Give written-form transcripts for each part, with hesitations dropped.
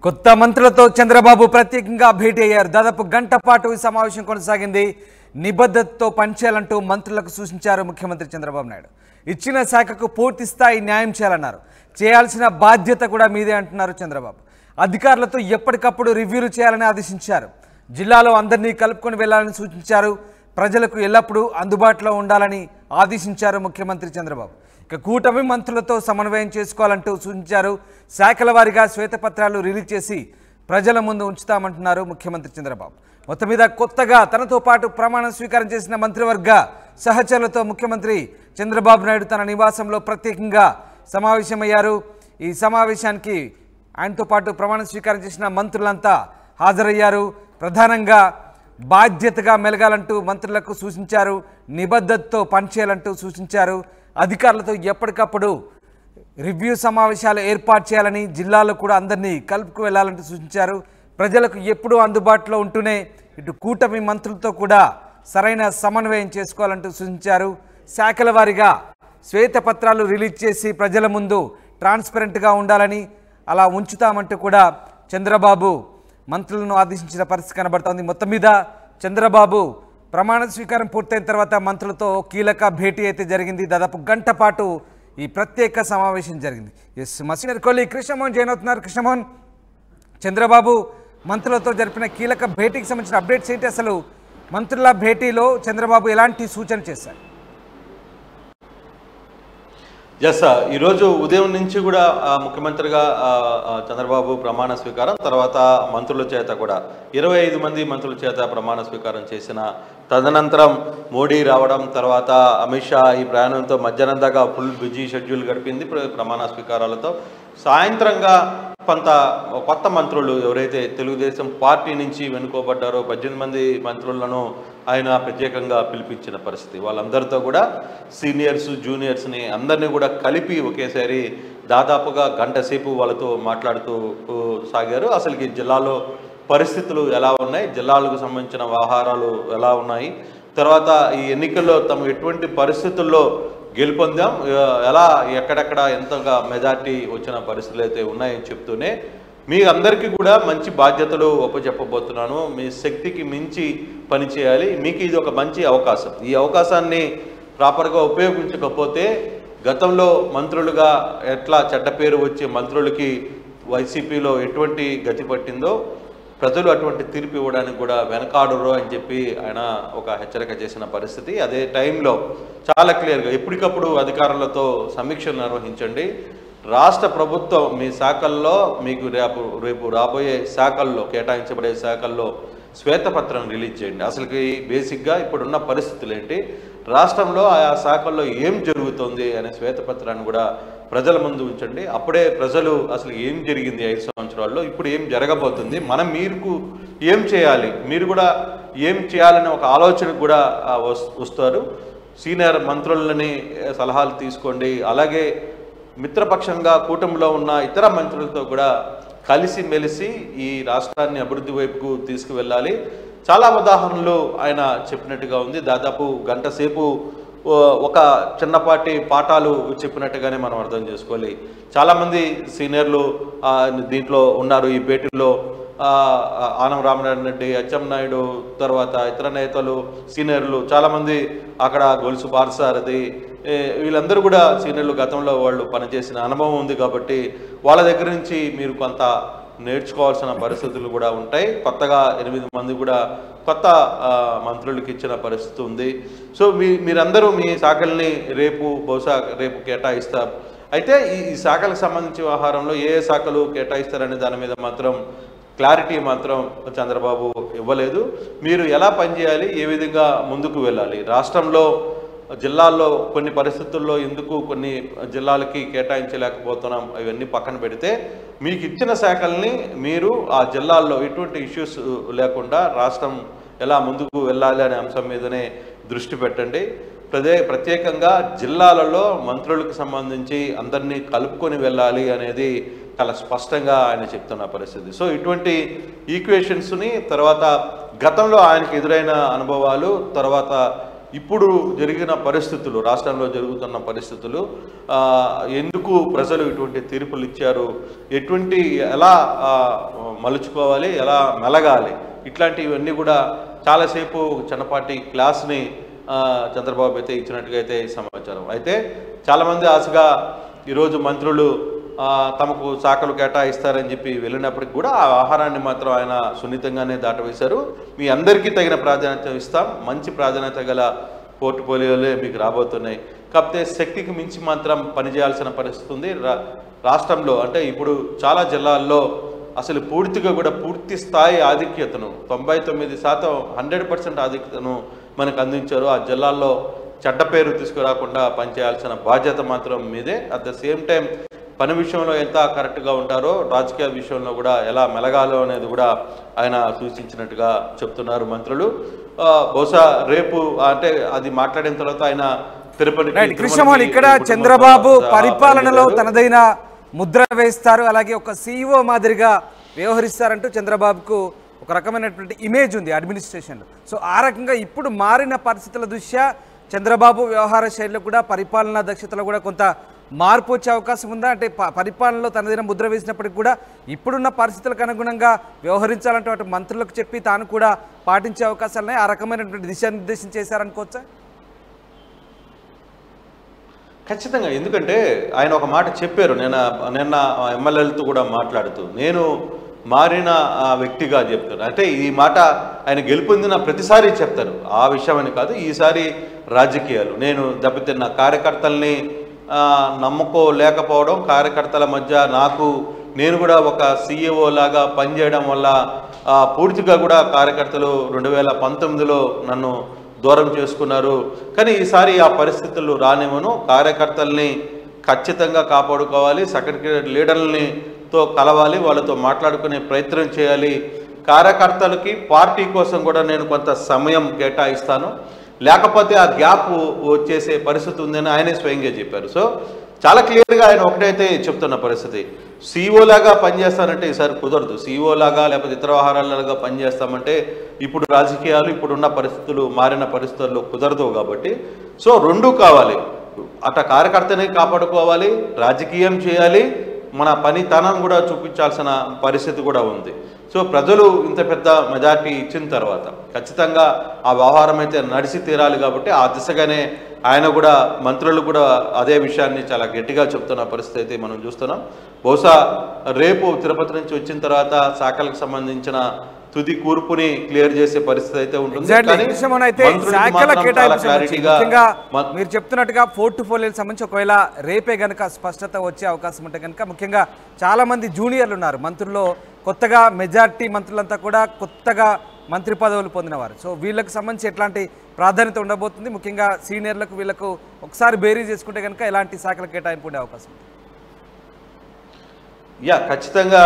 కొత్త మంత్రులతో చంద్రబాబు ప్రత్యేకంగా భేటీ అయ్యారు. దాదాపు గంట పాటు ఈ సమావేశం కొనసాగింది. నిబద్ధతతో పనిచేయాలంటూ మంత్రులకు సూచించారు ముఖ్యమంత్రి చంద్రబాబు నాయుడు. ఇచ్చిన శాఖకు పూర్తి స్థాయి న్యాయం చేయాలన్నారు. చేయాల్సిన బాధ్యత కూడా మీదే అంటున్నారు చంద్రబాబు. అధికారులతో ఎప్పటికప్పుడు రివ్యూలు చేయాలని ఆదేశించారు. జిల్లాలో అందరినీ కలుపుకొని వెళ్లాలని సూచించారు. ప్రజలకు ఎల్లప్పుడూ అందుబాటులో ఉండాలని ఆదేశించారు ముఖ్యమంత్రి చంద్రబాబు. ఇక కూటమి మంత్రులతో సమన్వయం చేసుకోవాలంటూ సూచించారు. శాఖల వారీగా శ్వేతపత్రాలు రిలీజ్ చేసి ప్రజల ముందు ఉంచుతామంటున్నారు ముఖ్యమంత్రి చంద్రబాబు. మొత్తం మీద కొత్తగా తనతో పాటు ప్రమాణ స్వీకారం చేసిన మంత్రివర్గ సహచరులతో ముఖ్యమంత్రి చంద్రబాబు నాయుడు తన నివాసంలో ప్రత్యేకంగా సమావేశమయ్యారు. ఈ సమావేశానికి ఆయనతో పాటు ప్రమాణ స్వీకారం చేసిన మంత్రులంతా హాజరయ్యారు. ప్రధానంగా బాధ్యతగా మెలగాలంటూ మంత్రులకు సూచించారు. నిబద్ధతతో పనిచేయాలంటూ సూచించారు. అధికారులతో ఎప్పటికప్పుడు రివ్యూ సమావేశాలు ఏర్పాటు చేయాలని, జిల్లాలో కూడా అందరినీ కలుపుకు వెళ్లాలంటూ సూచించారు. ప్రజలకు ఎప్పుడూ అందుబాటులో ఉంటూనే ఇటు కూటమి మంత్రులతో కూడా సరైన సమన్వయం చేసుకోవాలంటూ సూచించారు. శాఖల వారీగా శ్వేతపత్రాలు రిలీజ్ చేసి ప్రజల ముందు ట్రాన్స్పరెంట్గా ఉండాలని, అలా ఉంచుతామంటూ కూడా చంద్రబాబు మంత్రులను ఆదేశించిన పరిస్థితి కనబడుతోంది. మొత్తం మీద చంద్రబాబు ప్రమాణ స్వీకారం పూర్తయిన తర్వాత మంత్రులతో కీలక భేటీ అయితే జరిగింది. దాదాపు గంట పాటు ఈ ప్రత్యేక సమావేశం జరిగింది. ఎస్, మా సీనియర్ కొలీగ్ కృష్ణమోహన్ జాయిన్ అవుతున్నారు. కృష్ణమోహన్, చంద్రబాబు మంత్రులతో జరిపిన కీలక భేటీకి సంబంధించిన అప్డేట్స్ ఏంటి? అసలు మంత్రుల భేటీలో చంద్రబాబు ఎలాంటి సూచన చేశారు? ఎస్, ఈరోజు ఉదయం నుంచి కూడా ముఖ్యమంత్రిగా చంద్రబాబు ప్రమాణ స్వీకారం, తర్వాత మంత్రుల చేత కూడా 25 మంది మంత్రుల చేత ప్రమాణ స్వీకారం చేసిన తదనంతరం మోడీ రావడం, తర్వాత అమిత్ షా ఈ ప్రయాణంతో మధ్యాహ్నం దాకా ఫుల్ బిజీ షెడ్యూల్ గడిపింది ప్రమాణ స్వీకారాలతో. సాయంత్రంగా కొంత కొత్త మంత్రులు ఎవరైతే తెలుగుదేశం పార్టీ నుంచి వెనుకోబడ్డారో 18 మంది మంత్రులను ఆయన ప్రత్యేకంగా పిలిపించిన పరిస్థితి. వాళ్ళందరితో కూడా సీనియర్స్ జూనియర్స్ని అందరినీ కూడా కలిపి ఒకేసారి దాదాపుగా గంట సేపు వాళ్ళతో మాట్లాడుతూ సాగారు. అసలుకి జిల్లాలో పరిస్థితులు ఎలా ఉన్నాయి, జిల్లాలకు సంబంధించిన వ్యవహారాలు ఎలా ఉన్నాయి, తర్వాత ఈ ఎన్నికల్లో తమ ఎటువంటి పరిస్థితుల్లో గెలుపొందాం, ఎలా ఎక్కడెక్కడ ఎంతగా మెజార్టీ వచ్చిన పరిస్థితులు అయితే ఉన్నాయని చెప్తూనే మీ అందరికీ కూడా మంచి బాధ్యతలు ఒప్పచెప్పబోతున్నాను. మీ శక్తికి మించి పనిచేయాలి. మీకు ఇది ఒక మంచి అవకాశం. ఈ అవకాశాన్ని ప్రాపర్గా ఉపయోగించకపోతే గతంలో మంత్రులుగా ఎట్లా చెడ్డ పేరు వచ్చే మంత్రులకి వైసీపీలో ఎటువంటి గతి పట్టిందో ప్రజలు అటువంటి తీర్పు ఇవ్వడానికి కూడా వెనకాడరు అని చెప్పి ఆయన ఒక హెచ్చరిక చేసిన పరిస్థితి. అదే టైంలో చాలా క్లియర్గా ఎప్పటికప్పుడు అధికారులతో సమీక్షలు నిర్వహించండి. రాష్ట్ర ప్రభుత్వం మీ శాఖల్లో మీకు రేపు రాబోయే శాఖల్లో కేటాయించబడే శాఖల్లో శ్వేతపత్రం రిలీజ్ చేయండి. అసలుకి బేసిక్గా ఇప్పుడున్న పరిస్థితులు ఏంటి, రాష్ట్రంలో ఆయా శాఖల్లో ఏం జరుగుతుంది అనే శ్వేతపత్రాన్ని కూడా ప్రజల ముందు ఉంచండి. అప్పుడే ప్రజలు అసలు ఏం జరిగింది 5 సంవత్సరాల్లో, ఇప్పుడు ఏం జరగబోతుంది, మనం మీకు ఏం చేయాలి, మీరు కూడా ఏం చేయాలనే ఒక ఆలోచనకు కూడా వస్తారు. సీనియర్ మంత్రులని సలహాలు తీసుకోండి. అలాగే మిత్రపక్షంగా కూటమిలో ఉన్న ఇతర మంత్రులతో కూడా కలిసిమెలిసి ఈ రాష్ట్రాన్ని అభివృద్ధి వైపుకు తీసుకువెళ్ళాలి. చాలా ఉదాహరణలు ఆయన చెప్పినట్టుగా ఉంది. దాదాపు గంట సేపు ఒక చిన్నపాటి పాఠాలు చెప్పినట్టుగానే మనం అర్థం చేసుకోవాలి. చాలామంది సీనియర్లు దీంట్లో ఉన్నారు. ఈ భేటీలో ఆనం రామనారాయణ రెడ్డి, అచ్చెన్నాయుడు, తర్వాత ఇతర నేతలు సీనియర్లు చాలామంది అక్కడ గొలుసు పార్సారథి, వీళ్ళందరూ కూడా సీనియర్లు, గతంలో వాళ్ళు పనిచేసిన అనుభవం ఉంది కాబట్టి వాళ్ళ దగ్గర నుంచి మీరు కొంత నేర్చుకోవాల్సిన పరిస్థితులు కూడా ఉంటాయి. కొత్తగా 8 మంది కూడా కొత్త మంత్రులకు ఇచ్చిన పరిస్థితి ఉంది. సో మీరందరూ మీ శాఖల్ని బహుశా రేపు కేటాయిస్తారు. అయితే ఈ శాఖలకు సంబంధించిన వ్యవహారంలో ఏ శాఖలు కేటాయిస్తారనే దాని మీద మాత్రం క్లారిటీ మాత్రం చంద్రబాబు ఇవ్వలేదు. మీరు ఎలా పనిచేయాలి, ఏ విధంగా ముందుకు వెళ్ళాలి, రాష్ట్రంలో జిల్లాల్లో కొన్ని పరిస్థితుల్లో ఎందుకు కొన్ని జిల్లాలకి కేటాయించలేకపోతున్నాం, అవన్నీ పక్కన పెడితే మీకు ఇచ్చిన శాఖల్ని మీరు ఆ జిల్లాల్లో ఎటువంటి ఇష్యూస్ లేకుండా రాష్ట్రం ఎలా ముందుకు వెళ్ళాలి అనే అంశం మీదనే దృష్టి పెట్టండి. ప్రత్యేకంగా జిల్లాలలో మంత్రులకు సంబంధించి అందరినీ కలుపుకొని వెళ్ళాలి అనేది చాలా స్పష్టంగా ఆయన చెప్తున్న పరిస్థితి. సో ఇటువంటి ఈక్వేషన్స్ని తర్వాత గతంలో ఆయనకు ఎదురైన అనుభవాలు, తర్వాత ఇప్పుడు జరిగిన పరిస్థితులు, రాష్ట్రంలో జరుగుతున్న పరిస్థితులు, ఎందుకు ప్రజలు ఇటువంటి తీర్పులు ఇచ్చారు, ఎలా మలుచుకోవాలి, ఎలా మెలగాలి, ఇట్లాంటివన్నీ కూడా చాలాసేపు చిన్నపాటి క్లాస్ని చంద్రబాబు అయితే ఇచ్చినట్టుగా అయితే సమాచారం. అయితే చాలామంది ఆశగా ఈరోజు మంత్రులు తమకు శాఖలు కేటాయిస్తారని చెప్పి వెళ్ళినప్పటికి కూడా ఆ ఆహారాన్ని మాత్రం ఆయన సున్నితంగానే దాటవేశారు. మీ అందరికీ తగిన ప్రాధాన్యత ఇస్తాం, మంచి ప్రాధాన్యత గల పోర్ట్ఫోలియోలే మీకు రాబోతున్నాయి, కాకపోతే శక్తికి మించి మాత్రం పనిచేయాల్సిన పరిస్థితి ఉంది రాష్ట్రంలో. అంటే ఇప్పుడు చాలా జిల్లాల్లో అసలు పూర్తి స్థాయి ఆధిక్యతను 99% 100% ఆధిక్యతను మనకు అందించారు. ఆ జిల్లాల్లో చెడ్డ పేరు తీసుకురాకుండా పనిచేయాల్సిన బాధ్యత మాత్రం మీదే. అట్ ద సేమ్ టైం పని విషయంలో ఎంత కరెక్ట్గా ఉంటారో రాజకీయ విషయంలో కూడా ఎలా మెలగాలో అనేది కూడా ఆయన సూచించినట్టుగా చెప్తున్నారు మంత్రులు. బహుశా రేపు అంటే అది మాట్లాడిన తర్వాత ఆయన కృష్ణమోహన్ ఇక్కడ చంద్రబాబు పరిపాలనలో తనదైన ముద్ర వేస్తారు, అలాగే ఒక CEO మాదిరిగా వ్యవహరిస్తారంటూ చంద్రబాబుకు ఒక రకమైనటువంటి ఇమేజ్ ఉంది అడ్మినిస్ట్రేషన్లో. సో ఆ రకంగా ఇప్పుడు మారిన పరిస్థితుల దృష్ట్యా చంద్రబాబు వ్యవహార శైలిలో కూడా పరిపాలనా దక్షతలో కూడా కొంత మార్పు వచ్చే అవకాశం ఉందా? అంటే పరిపాలనలో తనదైన ముద్ర వేసినప్పటికీ కూడా ఇప్పుడున్న పరిస్థితులకు అనుగుణంగా వ్యవహరించాలంటే అటు మంత్రులకు చెప్పి తాను కూడా పాటించే అవకాశాలున్నాయి. ఆ రకమైనటువంటి దిశానిర్దేశం చేశారనుకోవచ్చా? ఖచ్చితంగా. ఎందుకంటే ఆయన ఒక మాట చెప్పారు నిన్న ఎమ్మెల్యేలతో కూడా మాట్లాడుతూ, నేను మారిన వ్యక్తిగా చెప్తారు. అంటే ఈ మాట ఆయన గెలుపొందిన ప్రతిసారి చెప్తారు, ఆ విషయం అని కాదు. ఈసారి రాజకీయాలు, నేను దెబ్బతిన్న కార్యకర్తల్ని నమ్ముకోలేకపోవడం, కార్యకర్తల మధ్య నేను కూడా ఒక CEO లాగా పనిచేయడం వల్ల పూర్తిగా కూడా కార్యకర్తలు 2019లో నన్ను దూరం చేసుకున్నారు. కానీ ఈసారి ఆ పరిస్థితులు రానివ్వను, కార్యకర్తల్ని ఖచ్చితంగా కాపాడుకోవాలి, సెక్రటరీ లీడర్లతో కలవాలి, వాళ్ళతో మాట్లాడుకునే ప్రయత్నం చేయాలి, కార్యకర్తలకి పార్టీ కోసం కూడా నేను కొంత సమయం కేటాయిస్తాను, లేకపోతే ఆ గ్యాప్ వచ్చేసే పరిస్థితి ఉందని ఆయనే స్వయంగా చెప్పారు. సో చాలా క్లియర్గా ఆయన ఒకటైతే చెప్తున్న పరిస్థితి, CEO లాగా పనిచేస్తానంటే ఈసారి కుదరదు, CEO లాగా లేకపోతే ఇతర వ్యవహారాలుగా పనిచేస్తామంటే ఇప్పుడు రాజకీయాలు, ఇప్పుడున్న పరిస్థితులు, మారిన పరిస్థితుల్లో కుదరదు. కాబట్టి సో రెండూ కావాలి, అట కార్యకర్తని కాపాడుకోవాలి, రాజకీయం చేయాలి, మన పనితనం కూడా చూపించాల్సిన పరిస్థితి కూడా ఉంది. సో ప్రజలు ఇంత పెద్ద మెజార్టీ ఇచ్చిన తర్వాత ఖచ్చితంగా ఆ వ్యవహారం అయితే నడిచి తీరాలి. కాబట్టి ఆ దిశగానే ఆయన కూడా, మంత్రులు కూడా అదే విషయాన్ని చాలా గట్టిగా చెప్తున్న పరిస్థితి అయితే మనం చూస్తున్నాం. బహుశా రేపు తిరుపతి నుంచి వచ్చిన తర్వాత శాఖలకు సంబంధించిన తుది కూర్పుని క్లియర్ చేసే పరిస్థితి అయితే ఉంటుంది. మీరు చెప్తున్నట్టుగా పోర్ట్ఫోలియోకి సంబంధించి ఒకవేళ రేపే గనక స్పష్టత వచ్చే అవకాశం ఉంటే కనుక, ముఖ్యంగా చాలా మంది జూనియర్లు ఉన్నారు మంత్రుల్లో, కొత్తగా మెజార్టీ మంత్రులంతా కూడా కొత్తగా మంత్రి పదవులు పొందినవారు. సో వీళ్ళకి సంబంధించి ఎట్లాంటి ప్రాధాన్యత ఉండబోతుంది, ముఖ్యంగా సీనియర్లకు వీళ్ళకు ఒకసారి బేరీ చేసుకుంటే కనుక ఎలాంటి శాఖల కేటాయింపు ఉండే అవకాశం ఉంది? ఖచ్చితంగా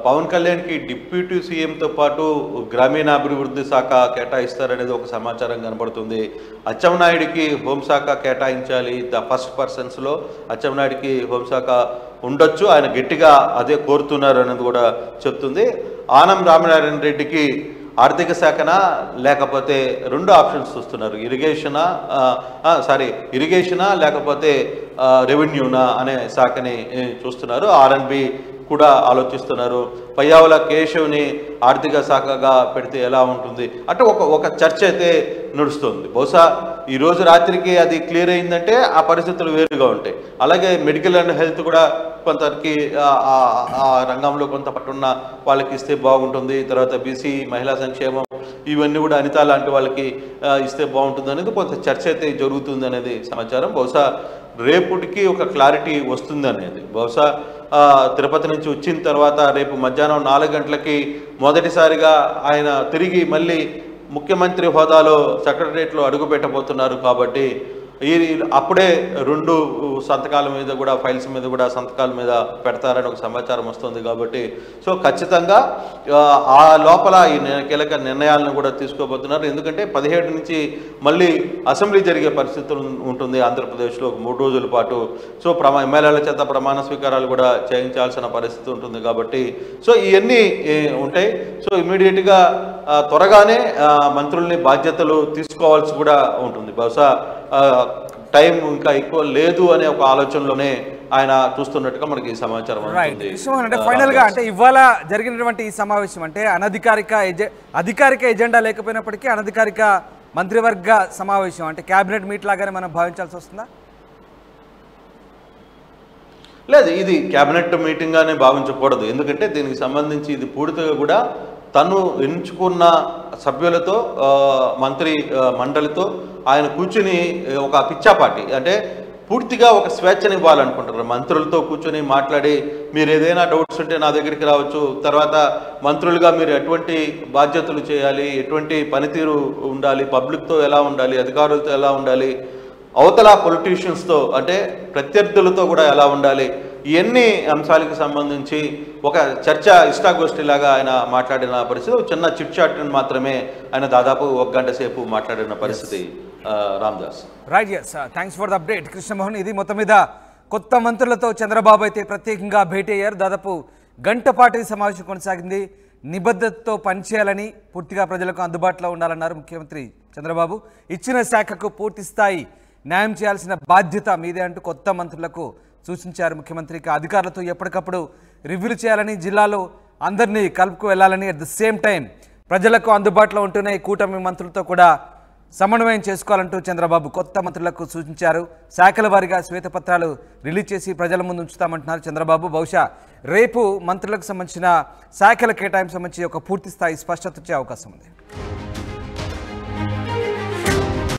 పవన్ కళ్యాణ్కి డిప్యూటీ సీఎంతో పాటు గ్రామీణాభివృద్ధి శాఖ కేటాయిస్తారనేది ఒక సమాచారం కనబడుతుంది. అచ్చెన్నాయుడికి హోంశాఖ కేటాయించాలి, ద ఫస్ట్ పర్సన్స్లో అచ్చెన్నాయుడికి హోంశాఖ ఉండొచ్చు, ఆయన గట్టిగా అదే కోరుతున్నారు అనేది కూడా చెప్తుంది. ఆనం రామనారాయణ రెడ్డికి ఆర్థిక శాఖనా, లేకపోతే రెండు ఆప్షన్స్ చూస్తున్నారు, ఇరిగేషనా లేకపోతే రెవెన్యూనా అనే శాఖని చూస్తున్నారు. R&B కూడా ఆలోచిస్తున్నారు. పయ్యావుల కేశవ్ని ఆర్థిక శాఖగా పెడితే ఎలా ఉంటుంది అంటే ఒక చర్చ అయితే నడుస్తుంది. బహుశా ఈరోజు రాత్రికి అది క్లియర్ అయిందంటే ఆ పరిస్థితులు వేరుగా ఉంటాయి. అలాగే మెడికల్ అండ్ హెల్త్ కూడా కొంతకి ఆ రంగంలో కొంత పట్టున్న వాళ్ళకి ఇస్తే బాగుంటుంది. తర్వాత BC మహిళా సంక్షేమం ఇవన్నీ కూడా అనిత లాంటి వాళ్ళకి ఇస్తే బాగుంటుంది అనేది కొంత చర్చ అయితే జరుగుతుంది అనేది సమాచారం. బహుశా రేపుటికి ఒక క్లారిటీ వస్తుంది అనేది. బహుశా తిరుపతి నుంచి వచ్చిన తర్వాత రేపు మధ్యాహ్నం 4 గంటలకి మొదటిసారిగా ఆయన తిరిగి మళ్ళీ ముఖ్యమంత్రి హోదాలో సెక్రటరియట్లో అడుగు పెట్టబోతున్నారు. కాబట్టి అప్పుడే 2 సంతకాల మీద కూడా, ఫైల్స్ మీద కూడా సంతకాల మీద పెడతారని ఒక సమాచారం వస్తుంది. కాబట్టి సో ఖచ్చితంగా ఆ లోపల ఈ కీలక నిర్ణయాలను కూడా తీసుకోబోతున్నారు. ఎందుకంటే 17 నుంచి మళ్ళీ అసెంబ్లీ జరిగే పరిస్థితులు ఉంటుంది ఆంధ్రప్రదేశ్లో 3 రోజుల పాటు. సో ఎమ్మెల్యేల చేత ప్రమాణ స్వీకారాలు కూడా చేయించాల్సిన పరిస్థితి ఉంటుంది. కాబట్టి సో ఇవన్నీ ఉంటాయి. సో ఇమీడియట్గా త్వరగానే మంత్రుల్ని బాధ్యతలు తీసుకోవాల్సి కూడా ఉంటుంది. బహుశా టైం ఇంకా ఎక్కువ లేదు అనే ఒక ఆలోచనలోనే ఆయన చూస్తున్నట్టుగా మనకి సమాచారం అంటే ఫైనల్ గా అంటే ఇవాళ జరిగినటువంటి ఈ సమావేశం అంటే అధికారిక ఎజెండా లేకపోయినప్పటికీ అనధికారిక మంత్రివర్గ సమావేశం అంటే కేబినెట్ మీట్ లాగానే మనం భావించాల్సి వస్తుందా? లేదు, ఇది కేబినెట్ మీటింగ్గానే భావించకూడదు. ఎందుకంటే దీనికి సంబంధించి ఇది పూర్తిగా కూడా తను ఎంచుకున్న సభ్యులతో మంత్రి మండలితో ఆయన కూర్చుని ఒక పిచ్చాపాటి అంటే పూర్తిగా ఒక స్వేచ్ఛని ఇవ్వాలనుకుంటారు. మంత్రులతో కూర్చొని మాట్లాడి మీరు ఏదైనా డౌట్స్ ఉంటే నా దగ్గరికి రావచ్చు, తర్వాత మంత్రులుగా మీరు ఎటువంటి బాధ్యతలు చేయాలి, ఎటువంటి పనితీరు ఉండాలి, పబ్లిక్తో ఎలా ఉండాలి, అధికారులతో ఎలా ఉండాలి, అవతల పొలిటీషియన్స్తో అంటే ప్రత్యర్థులతో కూడా ఎలా ఉండాలి, ఇవన్నీ అంశాలకు సంబంధించి ఒక చర్చ ఇష్టాగోష్ఠిలాగా ఆయన మాట్లాడిన పరిస్థితి, చిన్న చిట్ చాట్ మాత్రమే ఆయన దాదాపు 1 గంట సేపు మాట్లాడిన పరిస్థితి. Ramdas right, yes, thanks for the update Krishnamohan. ఇది మొత్తం మీద కొత్త మంత్రులతో చంద్రబాబు అయితే ప్రత్యేకంగా భేటీ అయ్యారు. దాదాపు గంట పాటు సమావేశం కొనసాగింది. నిబద్ధతతో పనిచేయాలని, పూర్తిగా ప్రజలకు అందుబాటులో ఉండాలన్నారు ముఖ్యమంత్రి చంద్రబాబు. ఇచ్చిన శాఖకు పూర్తి స్థాయి న్యాయం చేయాల్సిన బాధ్యత మీదే అంటూ కొత్త మంత్రులకు సూచించారు ముఖ్యమంత్రికి. అధికారులతో ఎప్పటికప్పుడు రివ్యూలు చేయాలని, జిల్లాలో అందరినీ కలుపుకు వెళ్ళాలని, అట్ ద సేమ్ టైం ప్రజలకు అందుబాటులో ఉంటూనే కూటమి మంత్రులతో కూడా సమన్వయం చేసుకోవాలంటూ చంద్రబాబు కొత్త మంత్రులకు సూచించారు. శాఖల వారీగా శ్వేతపత్రాలు రిలీజ్ చేసి ప్రజల ముందు ఉంచుతామంటున్నారు చంద్రబాబు. బహుశా రేపు మంత్రులకు సంబంధించిన శాఖల కేటాయింపు సంబంధించి ఒక పూర్తి స్థాయి స్పష్టత వచ్చే అవకాశం ఉంది.